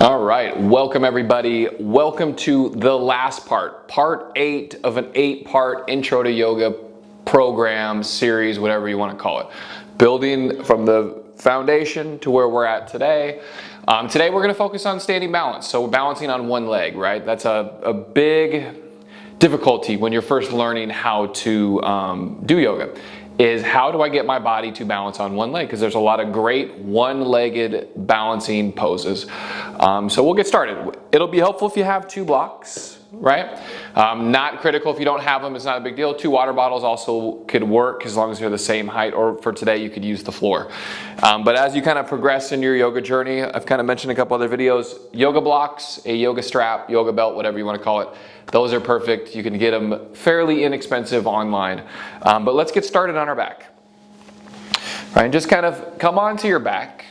All right, welcome everybody. Welcome to the last part 8 of an 8-part intro to yoga program, series, whatever you want to call it. Building from the foundation to where we're at today. Today we're going to focus on standing balance. So we're balancing on one leg, right? That's a big difficulty when you're first learning how to do yoga. Is how do I get my body to balance on one leg? Because there's a lot of great one-legged balancing poses. So we'll get started. It'll be helpful if you have 2 blocks, right? Not critical if you don't have them, it's not a big deal. 2 water bottles also could work as long as they're the same height, or for today you could use the floor. But as you kind of progress in your yoga journey, I've kind of mentioned a couple other videos, yoga blocks, a yoga strap, yoga belt, whatever you want to call it. Those are perfect. You can get them fairly inexpensive online. But let's get started on our back. All right, just kind of come onto your back.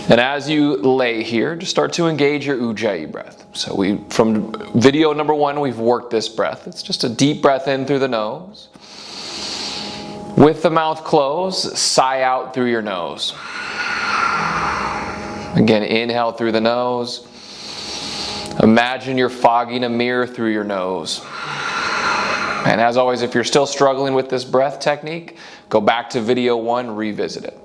And as you lay here, just start to engage your Ujjayi breath. So from video number 1, we've worked this breath. It's just a deep breath in through the nose. With the mouth closed, sigh out through your nose. Again, inhale through the nose. Imagine you're fogging a mirror through your nose. And as always, if you're still struggling with this breath technique, go back to video 1, revisit it.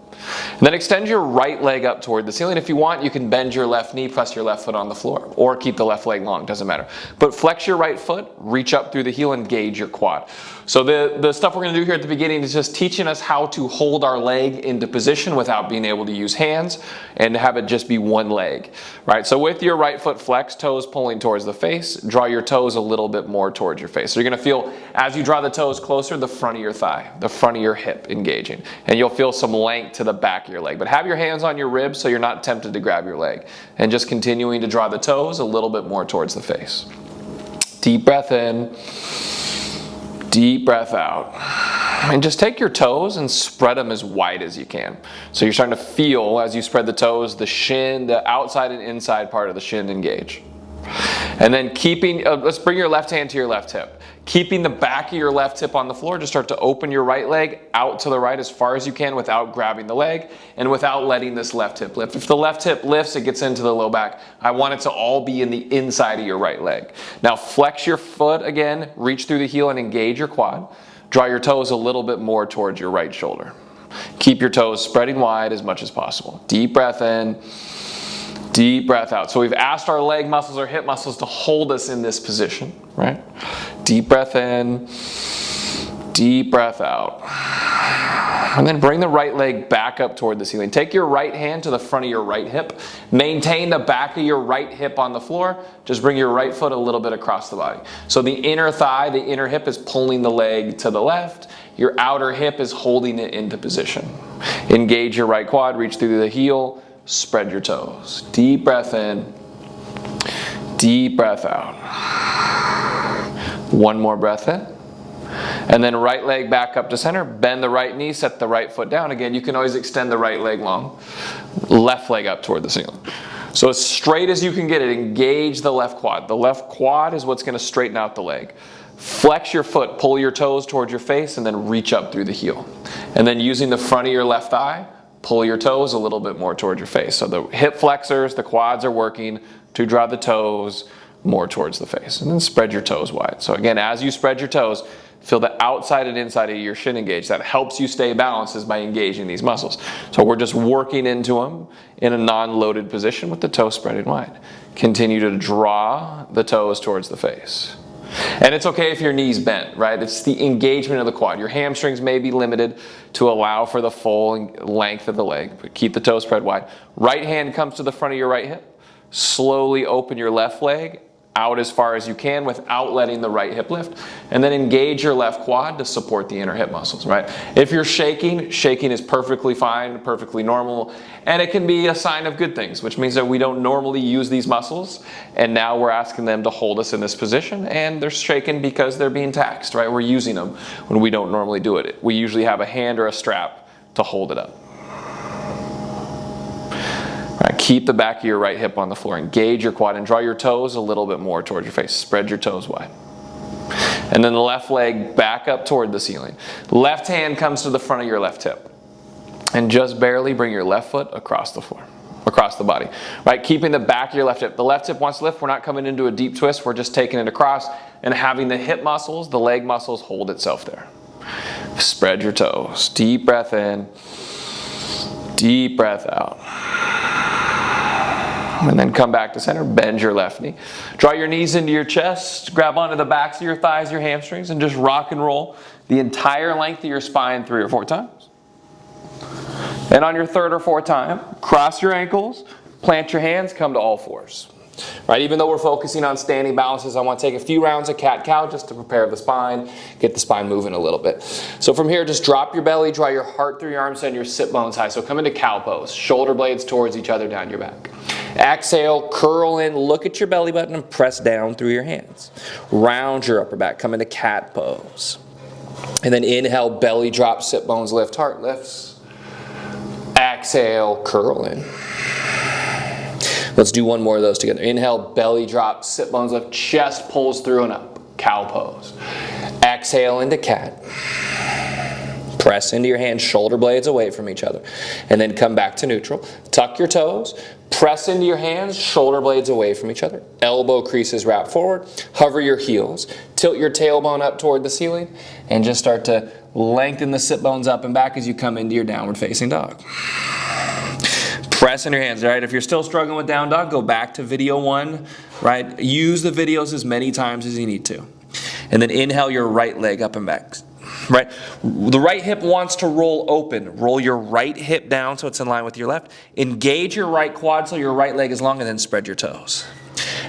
And then extend your right leg up toward the ceiling. If you want, you can bend your left knee, press your left foot on the floor, or keep the left leg long, doesn't matter. But flex your right foot, reach up through the heel, and engage your quad. So the stuff we're going to do here at the beginning is just teaching us how to hold our leg into position without being able to use hands and have it just be one leg, right? So with your right foot flexed, toes pulling towards the face, draw your toes a little bit more towards your face. So you're going to feel, as you draw the toes closer, the front of your thigh, the front of your hip engaging. And you'll feel some length to the back of your leg. But have your hands on your ribs so you're not tempted to grab your leg. And just continuing to draw the toes a little bit more towards the face. Deep breath in. Deep breath out. And just take your toes and spread them as wide as you can. So you're starting to feel, as you spread the toes, the shin, the outside and inside part of the shin engage. And then let's bring your left hand to your left hip. Keeping the back of your left hip on the floor, just start to open your right leg out to the right as far as you can without grabbing the leg and without letting this left hip lift. If the left hip lifts, it gets into the low back. I want it to all be in the inside of your right leg. Now flex your foot again, reach through the heel and engage your quad. Draw your toes a little bit more towards your right shoulder. Keep your toes spreading wide as much as possible. Deep breath in. Deep breath out. So we've asked our leg muscles or hip muscles to hold us in this position, right? Deep breath in, deep breath out. And then bring the right leg back up toward the ceiling. Take your right hand to the front of your right hip. Maintain the back of your right hip on the floor. Just bring your right foot a little bit across the body. So the inner thigh, the inner hip is pulling the leg to the left. Your outer hip is holding it into position. Engage your right quad, reach through the heel. Spread your toes. Deep breath in. Deep breath out. One more breath in. And then right leg back up to center. Bend the right knee. Set the right foot down. Again, you can always extend the right leg long. Left leg up toward the ceiling. So as straight as you can get it, engage the left quad. The left quad is what's going to straighten out the leg. Flex your foot. Pull your toes towards your face and then reach up through the heel. And then using the front of your left thigh, pull your toes a little bit more towards your face. So the hip flexors, the quads are working to draw the toes more towards the face. And then spread your toes wide. So again, as you spread your toes, feel the outside and inside of your shin engage. That helps you stay balanced is by engaging these muscles. So we're just working into them in a non-loaded position with the toes spreading wide. Continue to draw the toes towards the face. And it's okay if your knee's bent, right? It's the engagement of the quad. Your hamstrings may be limited to allow for the full length of the leg, but keep the toes spread wide. Right hand comes to the front of your right hip. Slowly open your left leg out as far as you can without letting the right hip lift. And then engage your left quad to support the inner hip muscles, right? If you're shaking is perfectly fine, perfectly normal. And it can be a sign of good things, which means that we don't normally use these muscles. And now we're asking them to hold us in this position. And they're shaking because they're being taxed, right? We're using them when we don't normally do it. We usually have a hand or a strap to hold it up. Right, keep the back of your right hip on the floor. Engage your quad and draw your toes a little bit more towards your face. Spread your toes wide. And then the left leg back up toward the ceiling. Left hand comes to the front of your left hip. And just barely bring your left foot across the floor. across the body, right? Keeping the back of your left hip. The left hip wants to lift. We're not coming into a deep twist. We're just taking it across and having the hip muscles, the leg muscles hold itself there. Spread your toes. Deep breath in. Deep breath out. And then come back to center. Bend your left knee. Draw your knees into your chest. Grab onto the backs of your thighs, your hamstrings, and just rock and roll the entire length of your spine 3 or 4 times. And on your 3rd or 4th time, cross your ankles, plant your hands, come to all fours. Right, even though we're focusing on standing balances, I want to take a few rounds of cat-cow just to prepare the spine, get the spine moving a little bit. So from here, just drop your belly, draw your heart through your arms, send your sit bones high. So come into cow pose, shoulder blades towards each other down your back. Exhale, curl in, look at your belly button and press down through your hands. Round your upper back, come into cat pose. And then inhale, belly drop, sit bones lift, heart lifts. Exhale, curl in. Let's do one more of those together. Inhale, belly drop, sit bones lift, chest pulls through and up. Cow pose. Exhale into cat. Press into your hands, shoulder blades away from each other. And then come back to neutral. Tuck your toes. Press into your hands, shoulder blades away from each other. Elbow creases wrap forward. Hover your heels. Tilt your tailbone up toward the ceiling. And just start to lengthen the sit bones up and back as you come into your downward facing dog. Press in your hands, right? If you're still struggling with down dog, go back to video 1, right? Use the videos as many times as you need to. And then inhale your right leg up and back, right? The right hip wants to roll open. Roll your right hip down so it's in line with your left. Engage your right quad so your right leg is long, and then spread your toes.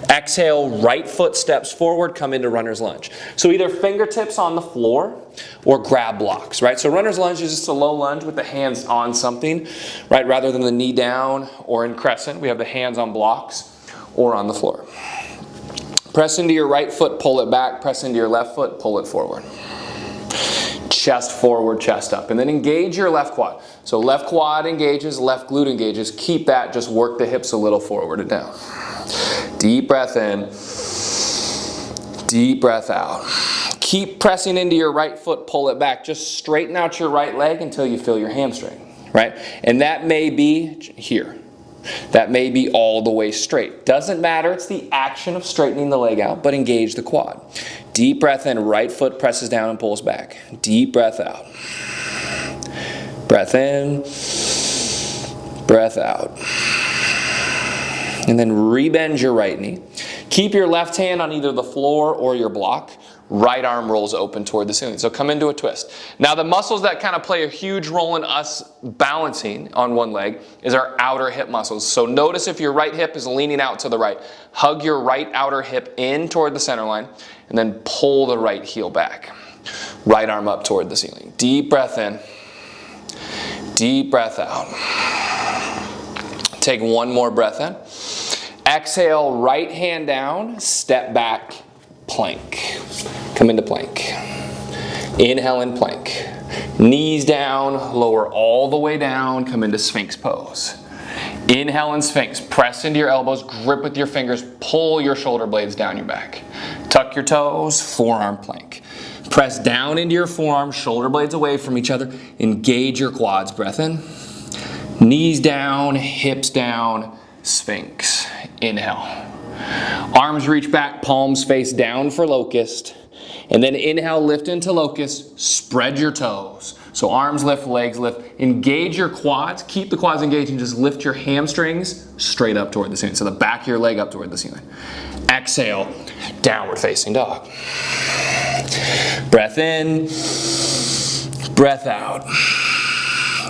Exhale, right foot steps forward, come into runner's lunge. So either fingertips on the floor or grab blocks, right? So runner's lunge is just a low lunge with the hands on something, right? Rather than the knee down or in crescent, we have the hands on blocks or on the floor. Press into your right foot, pull it back. Press into your left foot, pull it forward. Chest forward, chest up. And then engage your left quad. So left quad engages, left glute engages. Keep that, just work the hips a little forward and down. Deep breath in, deep breath out. Keep pressing into your right foot, pull it back. Just straighten out your right leg until you feel your hamstring, right? And that may be here. That may be all the way straight. Doesn't matter, it's the action of straightening the leg out, but engage the quad. Deep breath in, right foot presses down and pulls back. Deep breath out. Breath in, breath out. And then rebend your right knee. Keep your left hand on either the floor or your block. Right arm rolls open toward the ceiling. So come into a twist. Now the muscles that kind of play a huge role in us balancing on one leg is our outer hip muscles. So notice if your right hip is leaning out to the right. Hug your right outer hip in toward the center line and then pull the right heel back. Right arm up toward the ceiling. Deep breath in. Deep breath out. Take one more breath in. Exhale, right hand down, step back, plank. Come into plank. Inhale in plank. Knees down, lower all the way down, come into Sphinx pose. Inhale in Sphinx, press into your elbows, grip with your fingers, pull your shoulder blades down your back. Tuck your toes, forearm plank. Press down into your forearms, shoulder blades away from each other. Engage your quads, breath in. Knees down, hips down, Sphinx. Inhale. Arms reach back, palms face down for locust. And then inhale, lift into locust, spread your toes. So arms lift, legs lift. Engage your quads, keep the quads engaged and just lift your hamstrings straight up toward the ceiling. So the back of your leg up toward the ceiling. Exhale, downward facing dog. Breath in, breath out.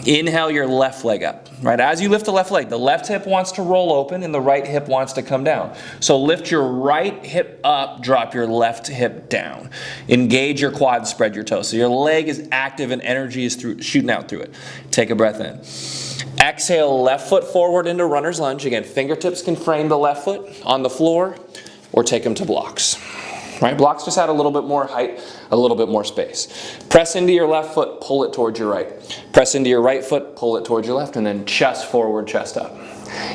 Inhale your left leg up, right? As you lift the left leg, the left hip wants to roll open and the right hip wants to come down. So lift your right hip up, drop your left hip down. Engage your quads, spread your toes. So your leg is active and energy is shooting out through it. Take a breath in. Exhale, left foot forward into runner's lunge. Again, fingertips can frame the left foot on the floor or take them to blocks. Right? Blocks just add a little bit more height, a little bit more space. Press into your left foot, pull it towards your right. Press into your right foot, pull it towards your left, and then chest forward, chest up.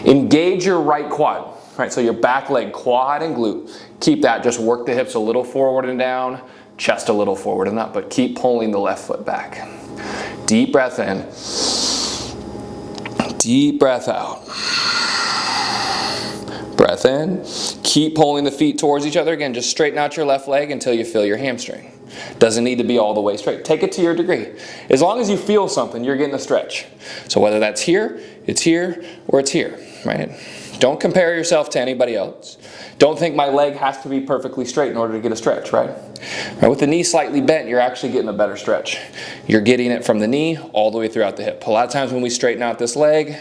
Engage your right quad. Right? So your back leg, quad and glute. Keep that, just work the hips a little forward and down, chest a little forward and up, but keep pulling the left foot back. Deep breath in. Deep breath out. Breath in. Keep pulling the feet towards each other. Again, just straighten out your left leg until you feel your hamstring. Doesn't need to be all the way straight. Take it to your degree. As long as you feel something, you're getting a stretch. So whether that's here, or it's here, right? Don't compare yourself to anybody else. Don't think my leg has to be perfectly straight in order to get a stretch, right? With the knee slightly bent, you're actually getting a better stretch. You're getting it from the knee all the way throughout the hip. A lot of times when we straighten out this leg,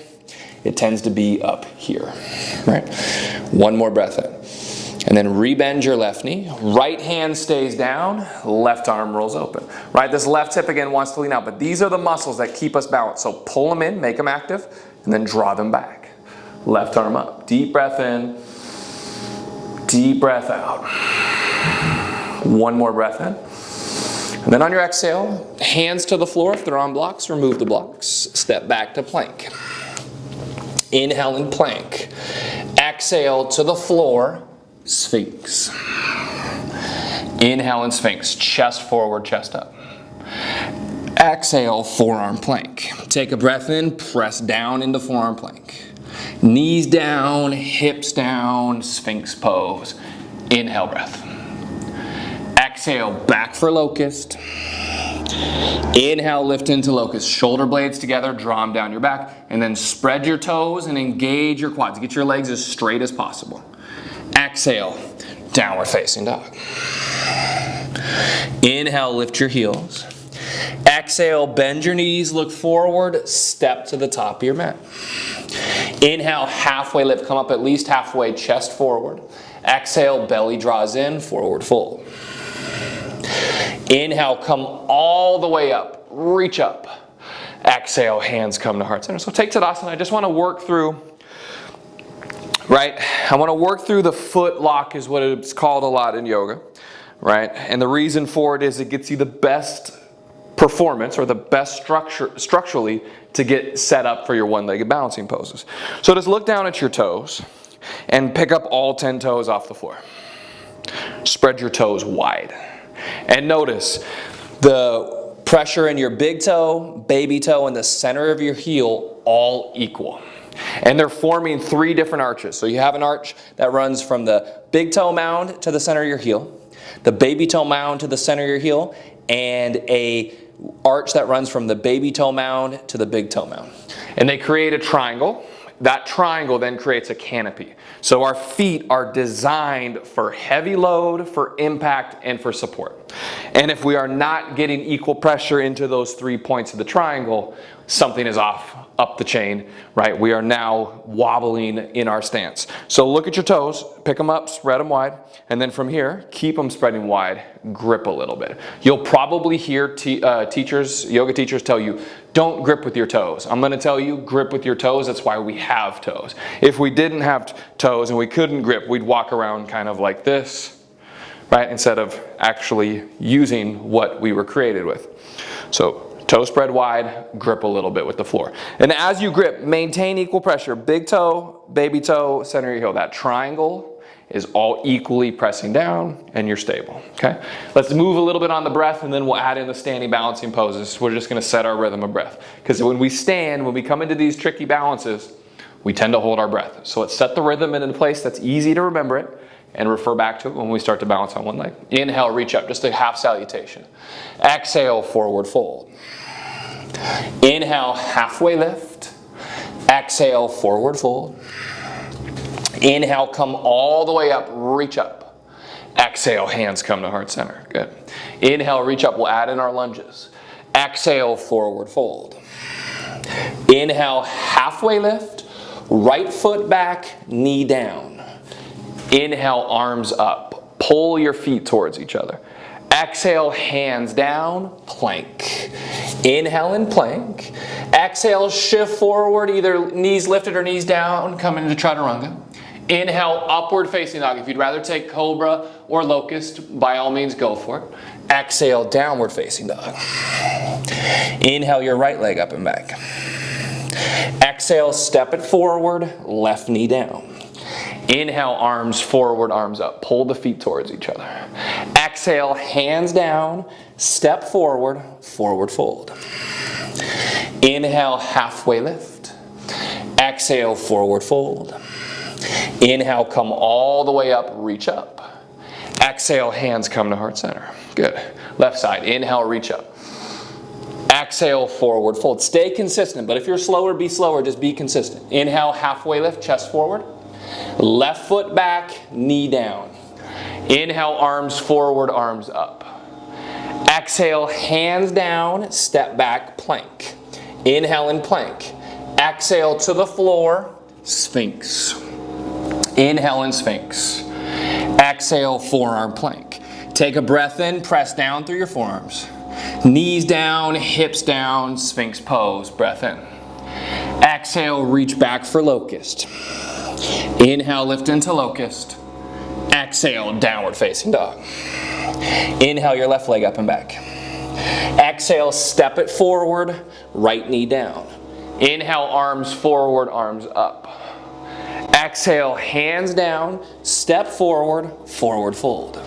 it tends to be up here, right? One more breath in. And then rebend your left knee. Right hand stays down, left arm rolls open. Right, this left hip again wants to lean out, but these are the muscles that keep us balanced. So pull them in, make them active, and then draw them back. Left arm up. Deep breath in, deep breath out. One more breath in. And then on your exhale, hands to the floor. If they're on blocks, remove the blocks. Step back to plank. Inhale in plank. Exhale to the floor. Sphinx. Inhale in Sphinx. Chest forward, chest up. Exhale, forearm plank. Take a breath in, press down into forearm plank. Knees down, hips down, Sphinx pose. Inhale, breath. Exhale, back for locust. Inhale, lift into locust. Shoulder blades together, draw them down your back, and then spread your toes and engage your quads. Get your legs as straight as possible. Exhale, downward facing dog. Inhale, lift your heels. Exhale, bend your knees, look forward, step to the top of your mat. Inhale, halfway lift, come up at least halfway, chest forward. Exhale, belly draws in, forward fold. Inhale, come all the way up, reach up. Exhale, hands come to heart center. So take Tadasana. I just want to work through, right? I want to work through the foot lock is what it's called a lot in yoga, right? And the reason for it is it gets you the best performance or the best structurally to get set up for your one-legged balancing poses. So just look down at your toes and pick up all 10 toes off the floor. Spread your toes wide. And notice the pressure in your big toe, baby toe, and the center of your heel all equal. And they're forming 3 different arches. So you have an arch that runs from the big toe mound to the center of your heel, the baby toe mound to the center of your heel, and a arch that runs from the baby toe mound to the big toe mound. And they create a triangle. That triangle then creates a canopy. So our feet are designed for heavy load, for impact, and for support. And if we are not getting equal pressure into those 3 points of the triangle, something is off up the chain, right? We are now wobbling in our stance. So look at your toes, pick them up, spread them wide, and then from here, keep them spreading wide, grip a little bit. You'll probably hear yoga teachers tell you, don't grip with your toes. I'm gonna tell you, grip with your toes, that's why we have toes. If we didn't have toes and we couldn't grip, we'd walk around kind of like this, right? Instead of actually using what we were created with. So toe spread wide, grip a little bit with the floor. And as you grip, maintain equal pressure. Big toe, baby toe, center of your heel. That triangle is all equally pressing down and you're stable, okay? Let's move a little bit on the breath and then we'll add in the standing balancing poses. We're just gonna set our rhythm of breath. Because when we stand, when we come into these tricky balances, we tend to hold our breath. So let's set the rhythm in a place that's easy to remember it and refer back to it when we start to balance on one leg. Inhale, reach up, just a half salutation. Exhale, forward fold. Inhale, halfway lift. Exhale, forward fold. Inhale, come all the way up, reach up. Exhale, hands come to heart center. Good. Inhale, reach up. We'll add in our lunges. Exhale, forward fold. Inhale, halfway lift. Right foot back, knee down. Inhale, arms up. Pull your feet towards each other. Exhale, hands down, plank. Inhale in plank. Exhale, shift forward, either knees lifted or knees down, come into chaturanga. Inhale, upward facing dog. If you'd rather take cobra or locust, by all means go for it. Exhale, downward facing dog. Inhale your right leg up and back. Exhale, step it forward, left knee down. Inhale, arms forward, arms up. Pull the feet towards each other. Exhale, hands down, step forward, forward fold. Inhale, halfway lift. Exhale, forward fold. Inhale, come all the way up, reach up. Exhale, hands come to heart center. Good. Left side, inhale, reach up. Exhale, forward fold. Stay consistent, but if you're slower, be slower, just be consistent. Inhale, halfway lift, chest forward. Left foot back, knee down. Inhale, arms forward, arms up. Exhale, hands down, step back, plank. Inhale and plank. Exhale to the floor, Sphinx. Inhale and Sphinx. Exhale, forearm plank. Take a breath in, press down through your forearms. Knees down, hips down, Sphinx pose, breath in. Exhale, reach back for locust. Inhale, lift into locust. Exhale, downward facing dog. Inhale your left leg up and back. Exhale, step it forward, right knee down. Inhale, arms forward, arms up. Exhale, hands down, step forward, forward fold.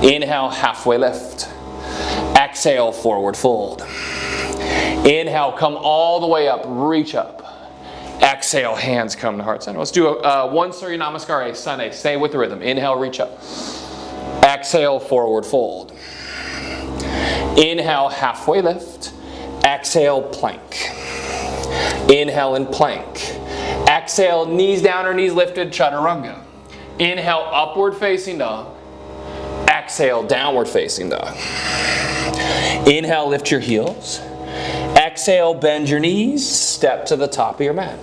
Inhale, halfway lift. Exhale, forward fold. Inhale, come all the way up, reach up. Exhale, hands come to heart center. Let's do one Surya Namaskar, Sunday. Stay with the rhythm. Inhale, reach up. Exhale, forward fold. Inhale, halfway lift. Exhale, plank. Inhale and plank. Exhale, knees down or knees lifted, chaturanga. Inhale, upward facing dog. Exhale, downward facing dog. Inhale, lift your heels. Exhale, bend your knees, step to the top of your mat.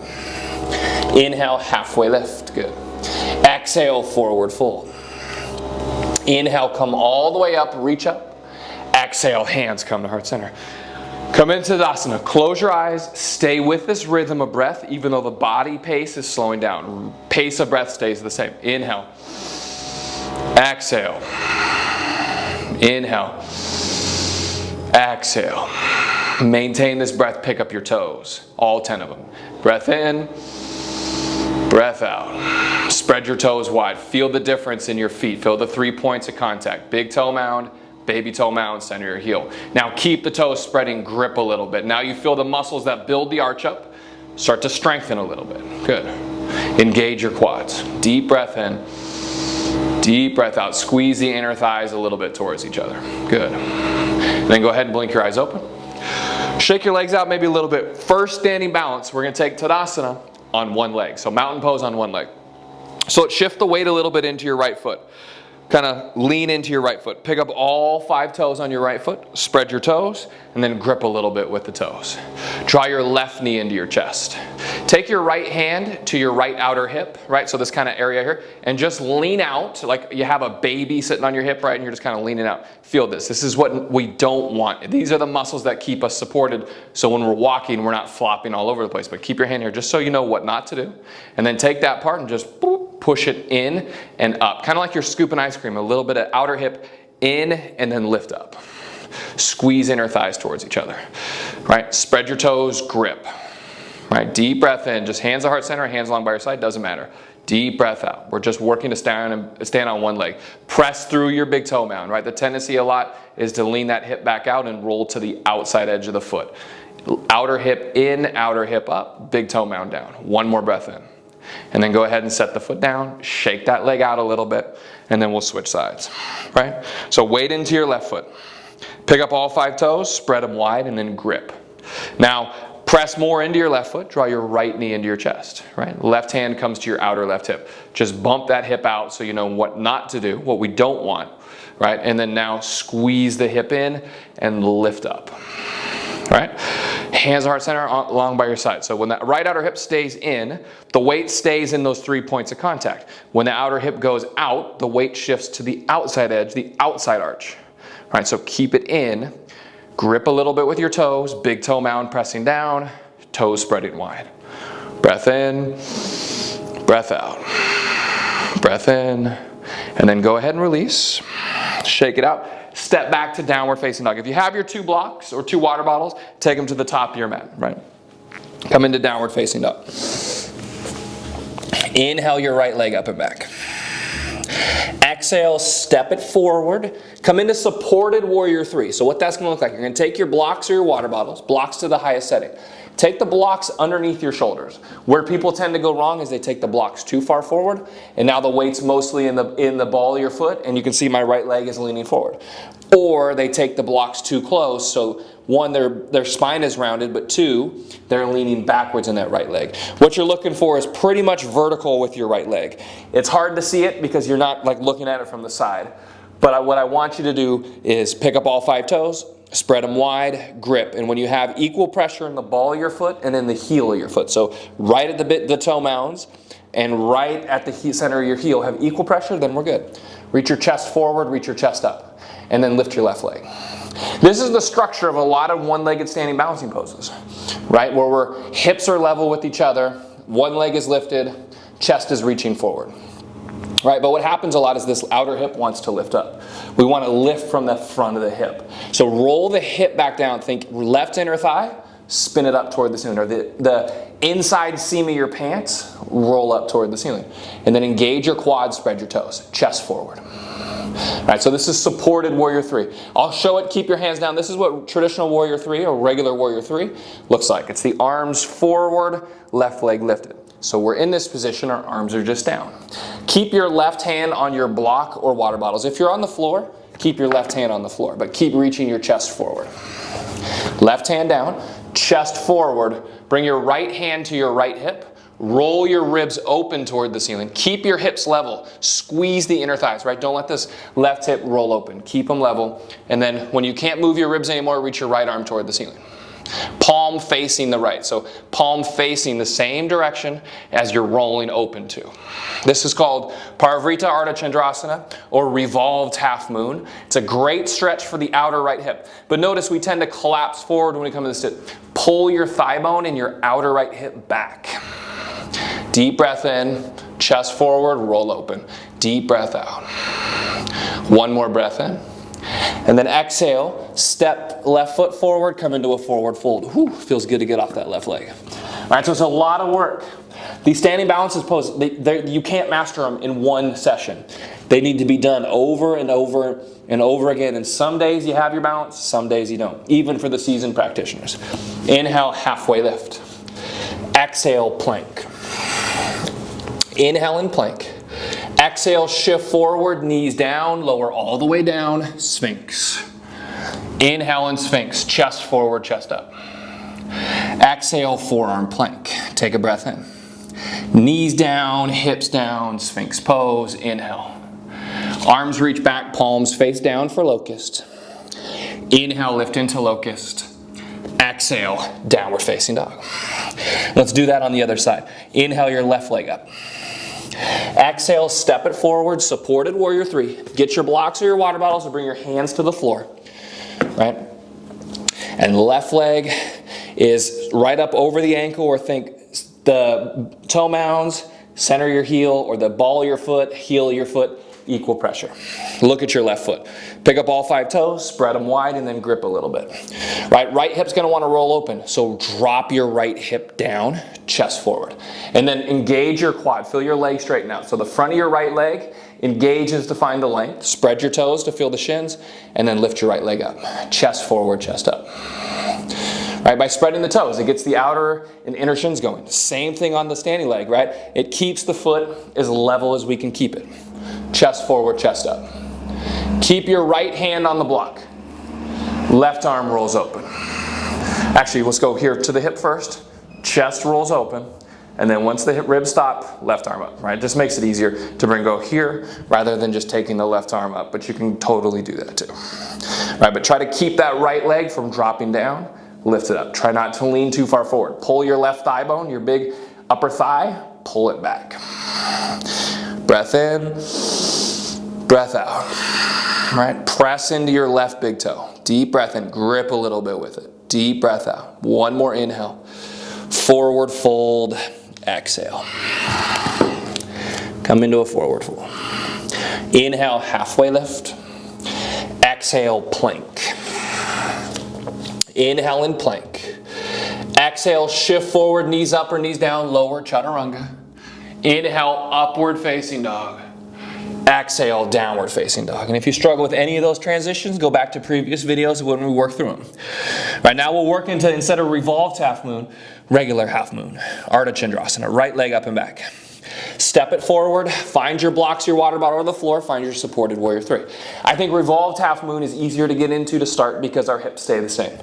Inhale, halfway lift, good. Exhale, forward fold. Inhale, come all the way up, reach up. Exhale, hands come to heart center. Come into Tadasana, close your eyes, stay with this rhythm of breath even though the body pace is slowing down. Pace of breath stays the same. Inhale. Exhale. Inhale. Exhale. Maintain this breath, pick up your toes, all 10 of them. Breath in, breath out. Spread your toes wide. Feel the difference in your feet. Feel the 3 points of contact. Big toe mound, baby toe mound, center your heel. Now keep the toes spreading, grip a little bit. Now you feel the muscles that build the arch up start to strengthen a little bit. Good. Engage your quads. Deep breath in, deep breath out. Squeeze the inner thighs a little bit towards each other. Good. And then go ahead and blink your eyes open. Shake your legs out maybe a little bit. First standing balance, we're going to take Tadasana on one leg. So mountain pose on one leg. So let's shift the weight a little bit into your right foot. Kind of lean into your right foot. Pick up all 5 toes on your right foot. Spread your toes and then grip a little bit with the toes. Draw your left knee into your chest. Take your right hand to your right outer hip, right? So this kind of area here. And just lean out like you have a baby sitting on your hip, right? And you're just kind of leaning out. Feel this. This is what we don't want. These are the muscles that keep us supported. So when we're walking, we're not flopping all over the place. But keep your hand here just so you know what not to do. And then take that part and just boop, push it in and up. Kind of like you're scooping ice cream. A little bit of outer hip in and then lift up. Squeeze inner thighs towards each other. Right? Spread your toes, grip. Right? Deep breath in. Just hands to heart center, hands along by your side. Doesn't matter. Deep breath out. We're just working to stand on one leg. Press through your big toe mound. Right? The tendency a lot is to lean that hip back out and roll to the outside edge of the foot. Outer hip in, outer hip up. Big toe mound down. One more breath in. And then go ahead and set the foot down. Shake that leg out a little bit. And then we'll switch sides. Right? So weight into your left foot. Pick up all 5 toes. Spread them wide and then grip. Now, press more into your left foot. Draw your right knee into your chest. Right? Left hand comes to your outer left hip. Just bump that hip out so you know what not to do, what we don't want. Right? And then now squeeze the hip in and lift up. Right? Hands to heart center along by your side. So when that right outer hip stays in, the weight stays in those 3 points of contact. When the outer hip goes out, the weight shifts to the outside edge, the outside arch. Right? So keep it in. Grip a little bit with your toes, big toe mound pressing down, toes spreading wide. Breath in, breath out. Breath in, and then go ahead and release. Shake it out. Step back to downward facing dog. If you have your 2 blocks or 2 water bottles, take them to the top of your mat, right? Come into downward facing dog. Inhale your right leg up and back. Exhale, step it forward. Come into supported warrior 3. So what that's going to look like, you're going to take your blocks or your water bottles, blocks to the highest setting. Take the blocks underneath your shoulders. Where people tend to go wrong is they take the blocks too far forward, and now the weight's mostly in the ball of your foot, and you can see my right leg is leaning forward. Or they take the blocks too close, so one, their spine is rounded, but two, they're leaning backwards in that right leg. What you're looking for is pretty much vertical with your right leg. It's hard to see it because you're not like looking at it from the side. But what I want you to do is pick up all 5 toes, spread them wide, grip. And when you have equal pressure in the ball of your foot and in the heel of your foot, so right at the toe mounds and right at the center of your heel have equal pressure, then we're good. Reach your chest forward, reach your chest up, and then lift your left leg. This is the structure of a lot of one-legged standing balancing poses, right? Where our hips are level with each other, one leg is lifted, chest is reaching forward. Right, but what happens a lot is this outer hip wants to lift up. We want to lift from the front of the hip. So roll the hip back down, think left inner thigh, spin it up toward the ceiling. Or the inside seam of your pants, roll up toward the ceiling. And then engage your quads, spread your toes, chest forward. All right, so this is supported warrior 3. I'll show it, keep your hands down. This is what traditional warrior 3 or regular warrior 3 looks like. It's the arms forward, left leg lifted. So we're in this position, our arms are just down. Keep your left hand on your block or water bottles. If you're on the floor, keep your left hand on the floor, but keep reaching your chest forward. Left hand down, chest forward. Bring your right hand to your right hip. Roll your ribs open toward the ceiling. Keep your hips level. Squeeze the inner thighs, right? Don't let this left hip roll open. Keep them level. And then when you can't move your ribs anymore, reach your right arm toward the ceiling. Palm facing the right. So palm facing the same direction as you're rolling open to. This is called Parivrtta Ardha Chandrasana or revolved half moon. It's a great stretch for the outer right hip. But notice we tend to collapse forward when we come to this sit. Pull your thigh bone and your outer right hip back. Deep breath in, chest forward, roll open. Deep breath out. One more breath in. And then exhale, step left foot forward, come into a forward fold. Whew, feels good to get off that left leg. All right, so it's a lot of work. These standing balances poses, you can't master them in one session. They need to be done over and over and over again. And some days you have your balance, some days you don't, even for the seasoned practitioners. Inhale, halfway lift. Exhale, plank. Inhale and plank. Exhale, shift forward, knees down, lower all the way down, Sphinx. Inhale and Sphinx, chest forward, chest up. Exhale, forearm plank. Take a breath in. Knees down, hips down, Sphinx pose, inhale. Arms reach back, palms face down for locust. Inhale, lift into locust. Exhale, downward facing dog. Let's do that on the other side. Inhale your left leg up. Exhale, step it forward, supported warrior 3. Get your blocks or your water bottles or bring your hands to the floor, right? And left leg is right up over the ankle, or think the toe mounds, center your heel, or the ball of your foot, heel of your foot, equal pressure. Look at your left foot. Pick up all 5 toes, spread them wide, and then grip a little bit. Right hip's going to want to roll open, so drop your right hip down, chest forward. And then engage your quad. Feel your leg straighten out. So the front of your right leg engages to find the length. Spread your toes to feel the shins, and then lift your right leg up. Chest forward, chest up. Right, by spreading the toes, it gets the outer and inner shins going. Same thing on the standing leg, right? It keeps the foot as level as we can keep it. Chest forward, chest up. Keep your right hand on the block. Left arm rolls open. Actually, let's go here to the hip first. Chest rolls open. And then once the hip ribs stop, left arm up, right? Just makes it easier to go here rather than just taking the left arm up, but you can totally do that too. Right, but try to keep that right leg from dropping down. Lift it up. Try not to lean too far forward. Pull your left thigh bone, your big upper thigh, pull it back. Breath in, breath out. Right? Press into your left big toe. Deep breath in, grip a little bit with it. Deep breath out. One more inhale. Forward fold, exhale. Come into a forward fold. Inhale, halfway lift. Exhale, plank. Inhale and plank. Exhale, shift forward, knees up or knees down, lower chaturanga. Inhale, upward facing dog. Exhale, downward facing dog. And if you struggle with any of those transitions, go back to previous videos when we work through them. Right now we'll work into, instead of revolved half moon, regular half moon. Ardha Chandrasana, right leg up and back. Step it forward, find your blocks, your water bottle, or the floor, find your supported warrior three. I think revolved half moon is easier to get into to start because our hips stay the same.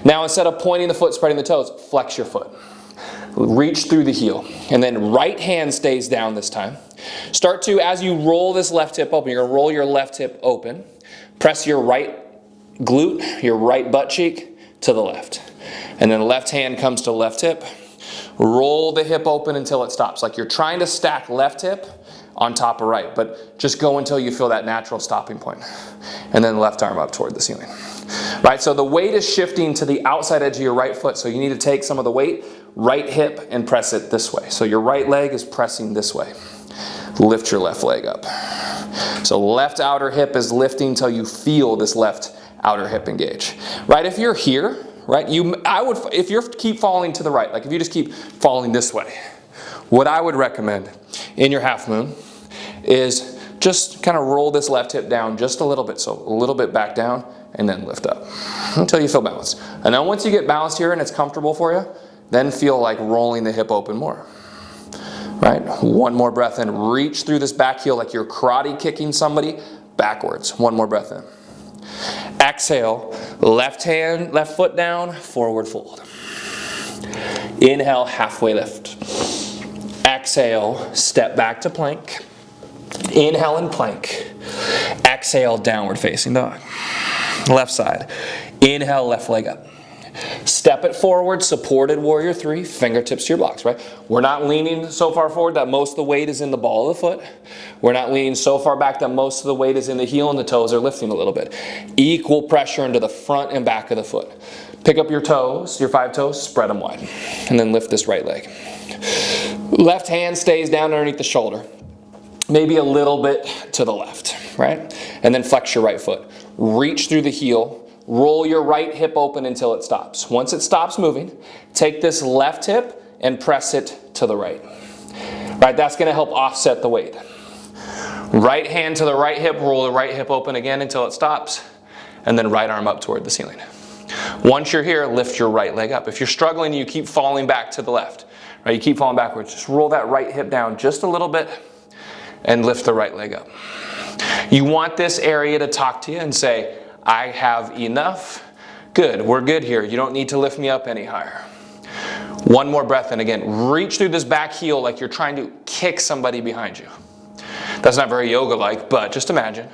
Now instead of pointing the foot, spreading the toes, flex your foot. Reach through the heel, and then right hand stays down this time. Start to, as you roll this left hip open, you're going to roll your left hip open. Press your right glute, your right butt cheek to the left. And then the left hand comes to left hip. Roll the hip open until it stops. Like you're trying to stack left hip on top of right, but just go until you feel that natural stopping point. And then left arm up toward the ceiling. Right, so the weight is shifting to the outside edge of your right foot, so you need to take some of the weight, right hip, and press it this way. So your right leg is pressing this way. Lift your left leg up. So left outer hip is lifting until you feel this left outer hip engage. Right, if you're here, right, if you keep falling to the right, like if you just keep falling this way, what I would recommend in your half moon is just kind of roll this left hip down just a little bit, so a little bit back down, and then lift up until you feel balanced. And then once you get balanced here and it's comfortable for you, then feel like rolling the hip open more. Right? One more breath in. Reach through this back heel like you're karate kicking somebody backwards. One more breath in. Exhale, left hand, left foot down, forward fold. Inhale, halfway lift. Exhale, step back to plank. Inhale and plank. Exhale, downward facing dog. Left side. Inhale, left leg up. Step it forward, supported warrior three, fingertips to your blocks, right? We're not leaning so far forward that most of the weight is in the ball of the foot. We're not leaning so far back that most of the weight is in the heel and the toes are lifting a little bit. Equal pressure into the front and back of the foot. Pick up your toes, your 5 toes, spread them wide, and then lift this right leg. Left hand stays down underneath the shoulder. Maybe a little bit to the left, right? And then flex your right foot. Reach through the heel. Roll your right hip open until it stops. Once it stops moving, take this left hip and press it to the right. Right, that's going to help offset the weight. Right hand to the right hip, roll the right hip open again until it stops, and then right arm up toward the ceiling. Once you're here, lift your right leg up. If you're struggling, you keep falling back to the left. Right, you keep falling backwards. Just roll that right hip down just a little bit and lift the right leg up. You want this area to talk to you and say, I have enough. Good, we're good here. You don't need to lift me up any higher. One more breath in again. Reach through this back heel like you're trying to kick somebody behind you. That's not very yoga-like, but just imagine.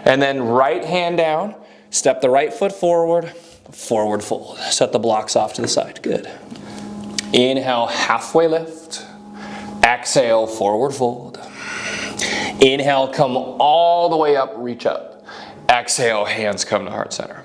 And then right hand down, step the right foot forward, forward fold. Set the blocks off to the side. Good. Inhale, halfway lift. Exhale, forward fold. Inhale, come all the way up, reach up. Exhale, hands come to heart center.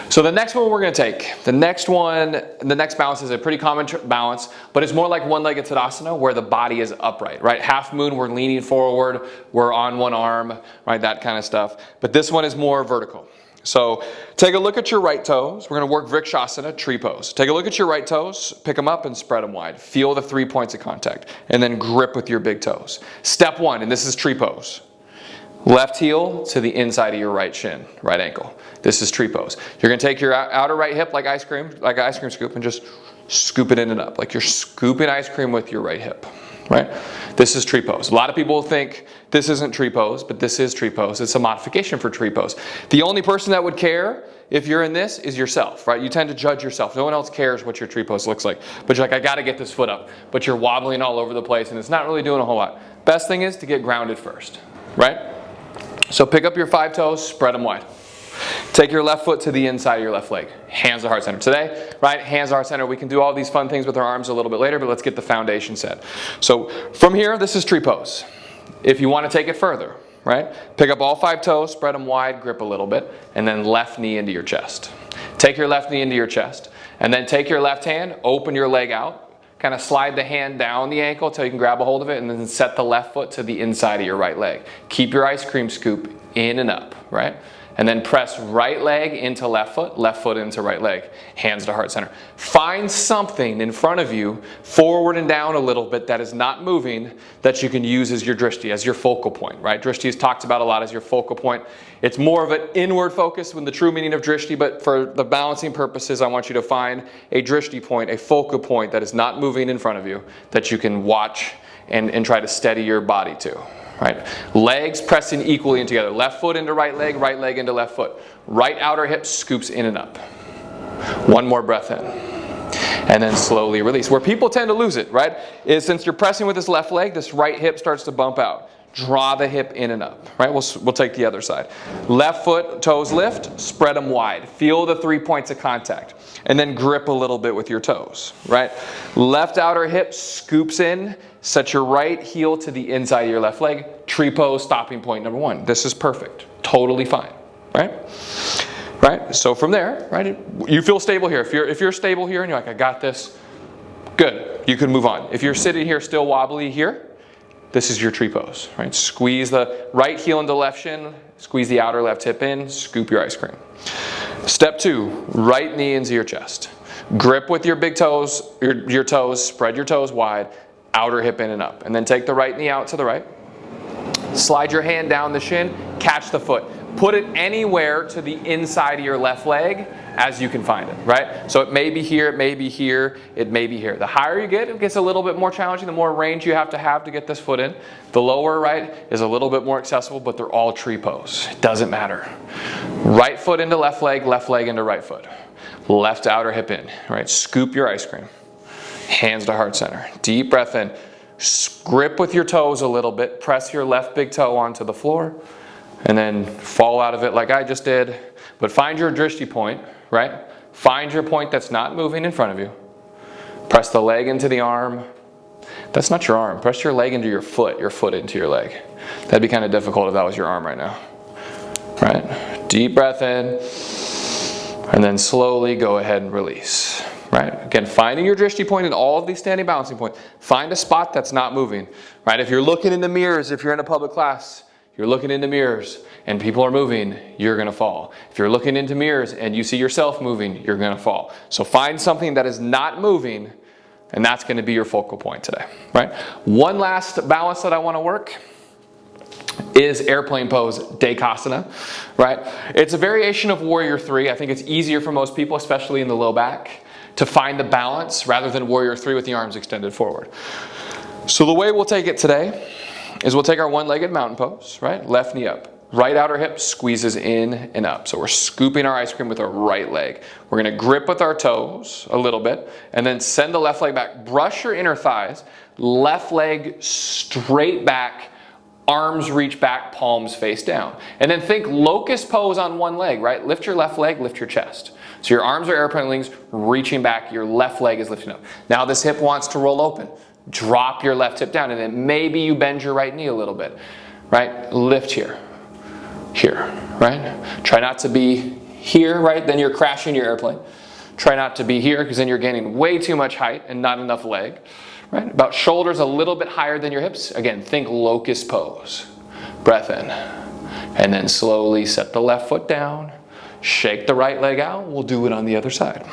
So the next one we're going to take, the next balance is a pretty common balance, but it's more like one-legged Tadasana where the body is upright, right? Half moon, we're leaning forward, we're on one arm, right? That kind of stuff. But this one is more vertical. So take a look at your right toes. We're going to work Vrikshasana, tree pose. Take a look at your right toes, pick them up and spread them wide. Feel the 3 points of contact, and then grip with your big toes. Step 1, and this is tree pose. Left heel to the inside of your right shin, right ankle. This is tree pose. You're going to take your outer right hip like an ice cream scoop, and just scoop it in and up. Like you're scooping ice cream with your right hip, right? This is tree pose. A lot of people think this isn't tree pose, but this is tree pose. It's a modification for tree pose. The only person that would care if you're in this is yourself, right? You tend to judge yourself. No one else cares what your tree pose looks like. But you're like, I got to get this foot up. But you're wobbling all over the place, and it's not really doing a whole lot. Best thing is to get grounded first, right? So pick up your 5 toes, spread them wide. Take your left foot to the inside of your left leg. Hands to heart center. Today, right, hands to heart center. We can do all these fun things with our arms a little bit later, but let's get the foundation set. So from here, this is tree pose. If you want to take it further, right, pick up all 5 toes, spread them wide, grip a little bit, and then left knee into your chest. Take your left knee into your chest, and then take your left hand, open your leg out, kind of slide the hand down the ankle until you can grab a hold of it, and then set the left foot to the inside of your right leg. Keep your ice cream scoop in and up, right? And then press right leg into left foot into right leg, hands to heart center. Find something in front of you, forward and down a little bit, that is not moving, that you can use as your drishti, as your focal point, right? Drishti is talked about a lot as your focal point. It's more of an inward focus when the true meaning of drishti, but for the balancing purposes, I want you to find a drishti point, a focal point that is not moving in front of you, that you can watch and try to steady your body to. Right? Legs pressing equally in together. Left foot into right leg into left foot. Right outer hip scoops in and up. One more breath in. And then slowly release. Where people tend to lose it, right, is since you're pressing with this left leg, this right hip starts to bump out. Draw the hip in and up, right? We'll take the other side. Left foot, toes lift, spread them wide. Feel the 3 points of contact. And then grip a little bit with your toes, right? Left outer hip scoops in. Set your right heel to the inside of your left leg. Tree pose, stopping point number 1. This is perfect. Totally fine, right? Right? So from there, right, you feel stable here. If you're stable here and you're like, I got this, good. You can move on. If you're sitting here still wobbly here, this is your tree pose, right? Squeeze the right heel into left shin, squeeze the outer left hip in, scoop your ice cream. Step 2, right knee into your chest. Grip with your big toes, your toes, spread your toes wide, outer hip in and up. And then take the right knee out to the right. Slide your hand down the shin, catch the foot. Put it anywhere to the inside of your left leg as you can find it, right? So it may be here, it may be here, it may be here. The higher you get, it gets a little bit more challenging, the more range you have to get this foot in. The lower, right, is a little bit more accessible, but they're all tree pose. It doesn't matter. Right foot into left leg into right foot. Left outer hip in, right? Scoop your ice cream. Hands to heart center. Deep breath in. Grip with your toes a little bit. Press your left big toe onto the floor. And then fall out of it like I just did. But find your drishti point, right? Find your point that's not moving in front of you. Press the leg into the arm. That's not your arm. Press your leg into your foot into your leg. That'd be kind of difficult if that was your arm right now. Right? Deep breath in. And then slowly go ahead and release. Right? Again, finding your drishti point in all of these standing balancing points. Find a spot that's not moving. Right? If you're looking in the mirrors, if you're in a public class, you're looking into mirrors and people are moving, you're going to fall. If you're looking into mirrors and you see yourself moving, you're going to fall. So find something that is not moving, and that's going to be your focal point today. Right? One last balance that I want to work is airplane pose, Dekasana. Right? It's a variation of Warrior 3. I think it's easier for most people, especially in the low back, to find the balance rather than Warrior 3 with the arms extended forward. So the way we'll take it today is we'll take our one-legged mountain pose, right? Left knee up. Right outer hip squeezes in and up. So we're scooping our ice cream with our right leg. We're going to grip with our toes a little bit and then send the left leg back. Brush your inner thighs. Left leg straight back. Arms reach back, palms face down. And then think locust pose on one leg, right? Lift your left leg, lift your chest. So your arms are airplane wings reaching back. Your left leg is lifting up. Now this hip wants to roll open. Drop your left hip down and then maybe you bend your right knee a little bit, right? Lift here, right? Try not to be here, right? Then you're crashing your airplane. Try not to be here because then you're gaining way too much height and not enough leg, right? About shoulders a little bit higher than your hips. Again, think locust pose. Breath in and then slowly set the left foot down. Shake the right leg out. We'll do it on the other side.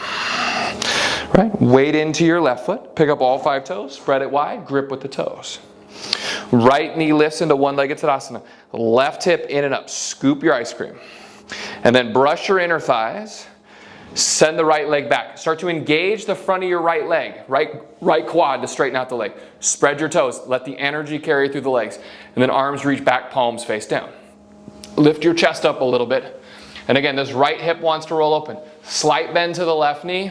Right? Weight into your left foot. Pick up all 5 toes. Spread it wide. Grip with the toes. Right knee lifts into one-legged Tadasana. Left hip in and up. Scoop your ice cream. And then brush your inner thighs. Send the right leg back. Start to engage the front of your right leg. Right quad to straighten out the leg. Spread your toes. Let the energy carry through the legs. And then arms reach back, palms face down. Lift your chest up a little bit. And again, this right hip wants to roll open. Slight bend to the left knee.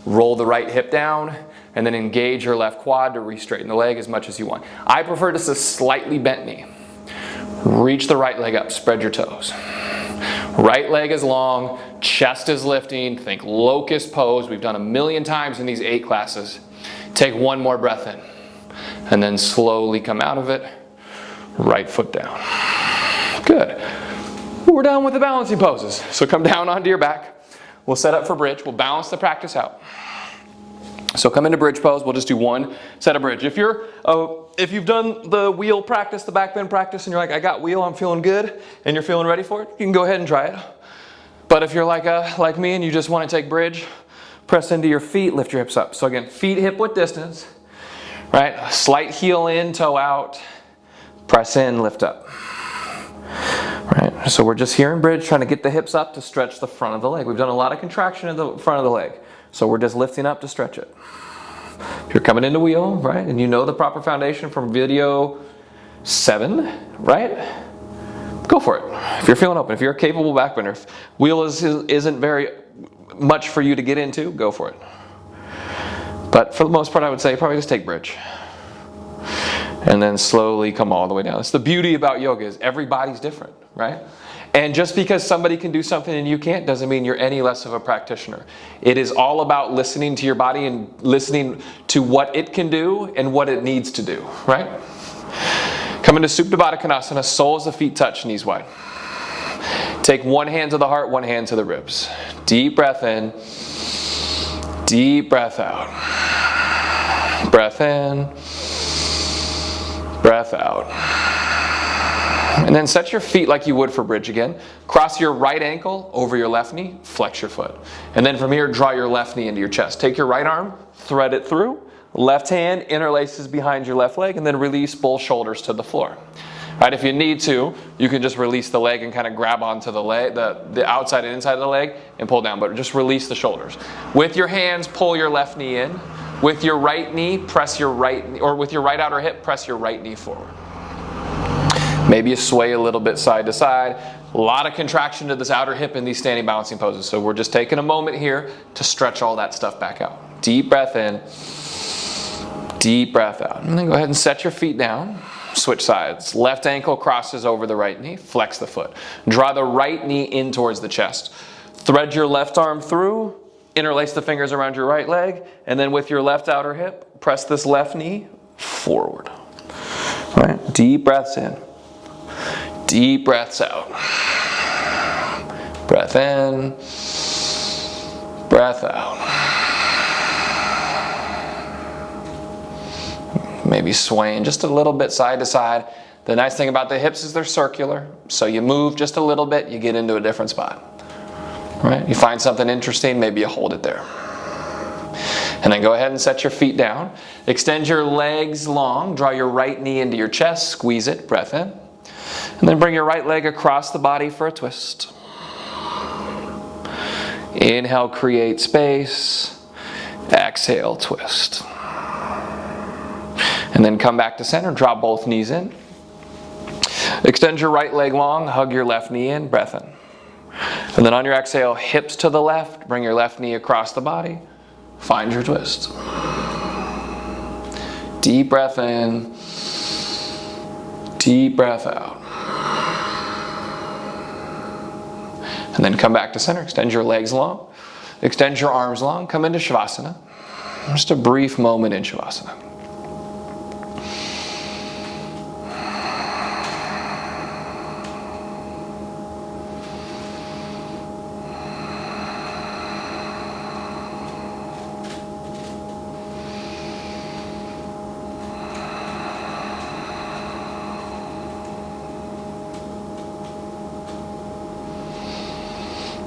Roll the right hip down and then engage your left quad to re-straighten the leg as much as you want. I prefer just a slightly bent knee. Reach the right leg up, spread your toes. Right leg is long, chest is lifting, think locust pose. We've done 1,000,000 times in these 8 classes. Take one more breath in and then slowly come out of it. Right foot down. Good. We're done with the balancing poses. So come down onto your back. We'll set up for bridge. We'll balance the practice out. So come into bridge pose. We'll just do one set of bridge. If you're if you've done the wheel practice, the back bend practice, and you're like, I got wheel, I'm feeling good, and you're feeling ready for it, you can go ahead and try it. But if you're like me and you just want to take bridge, press into your feet, lift your hips up. So again, feet hip width distance, right? Slight heel in, toe out, press in, lift up. Right? So we're just here in bridge, trying to get the hips up to stretch the front of the leg. We've done a lot of contraction in the front of the leg. So we're just lifting up to stretch it. If you're coming into wheel, right, and you know the proper foundation from video 7, right? Go for it. If you're feeling open, if you're a capable backbender, if wheel isn't very much for you to get into, go for it. But for the most part, I would say probably just take bridge. And then slowly come all the way down. That's the beauty about yoga, is everybody's different, right? And just because somebody can do something and you can't doesn't mean you're any less of a practitioner. It is all about listening to your body and listening to what it can do and what it needs to do, right? Come into Supta Baddha Konasana, soles of feet touch, knees wide. Take one hand to the heart, one hand to the ribs. Deep breath in, deep breath out. Breath in, breath out. And then set your feet like you would for bridge again. Cross your right ankle over your left knee, flex your foot. And then from here, draw your left knee into your chest. Take your right arm, thread it through. Left hand interlaces behind your left leg, and then release both shoulders to the floor. Right, if you need to, you can just release the leg and kind of grab onto the leg, the outside and inside of the leg, and pull down, but just release the shoulders. With your hands, pull your left knee in. With your right knee, press your right, or with your right outer hip, press your right knee forward. Maybe you sway a little bit side to side. A lot of contraction to this outer hip in these standing balancing poses. So we're just taking a moment here to stretch all that stuff back out. Deep breath in, deep breath out. And then go ahead and set your feet down. Switch sides. Left ankle crosses over the right knee. Flex the foot. Draw the right knee in towards the chest. Thread your left arm through. Interlace the fingers around your right leg. And then with your left outer hip, press this left knee forward. All right. Deep breaths in. Deep breaths out. Breath in. Breath out. Maybe swaying just a little bit side to side. The nice thing about the hips is they're circular. So you move just a little bit, you get into a different spot. Right? You find something interesting, maybe you hold it there. And then go ahead and set your feet down. Extend your legs long. Draw your right knee into your chest. Squeeze it. Breath in. And then bring your right leg across the body for a twist. Inhale, create space. Exhale, twist. And then come back to center. Drop both knees in. Extend your right leg long. Hug your left knee in. Breath in. And then on your exhale, hips to the left. Bring your left knee across the body. Find your twist. Deep breath in. Deep breath out. And then come back to center. Extend your legs long. Extend your arms long. Come into Shavasana. Just a brief moment in Shavasana.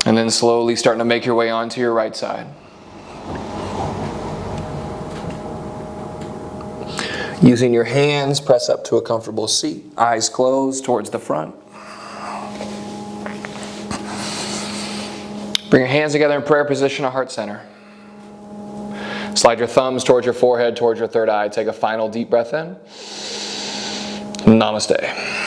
And then slowly starting to make your way onto your right side. Using your hands, press up to a comfortable seat. Eyes closed towards the front. Bring your hands together in prayer position at heart center. Slide your thumbs towards your forehead, towards your third eye. Take a final deep breath in. Namaste.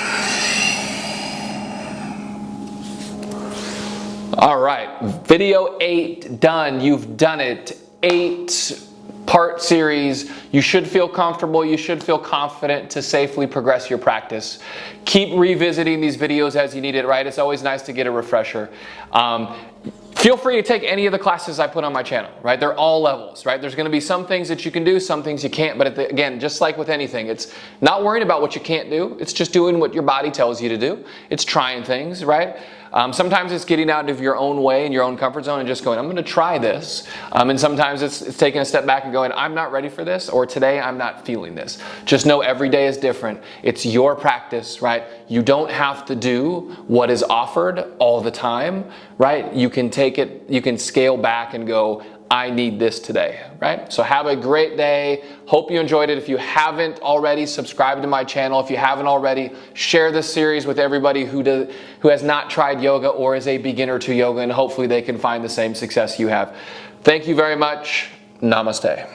All right, video 8 done. You've done it. 8-part series. You should feel comfortable. You should feel confident to safely progress your practice. Keep revisiting these videos as you need it, right? It's always nice to get a refresher. Feel free to take any of the classes I put on my channel, right? They're all levels, right? There's going to be some things that you can do, some things you can't, but again, just like with anything, it's not worrying about what you can't do. It's just doing what your body tells you to do. It's trying things, right? Sometimes it's getting out of your own way and your own comfort zone and just going, I'm going to try this. And sometimes it's taking a step back and going, I'm not ready for this, or today I'm not feeling this. Just know every day is different. It's your practice, right? You don't have to do what is offered all the time, right? You can take it, you can scale back and go, I need this today, right? So have a great day. Hope you enjoyed it. If you haven't already, subscribe to my channel. If you haven't already, share this series with everybody who has not tried yoga or is a beginner to yoga, and hopefully they can find the same success you have. Thank you very much. Namaste.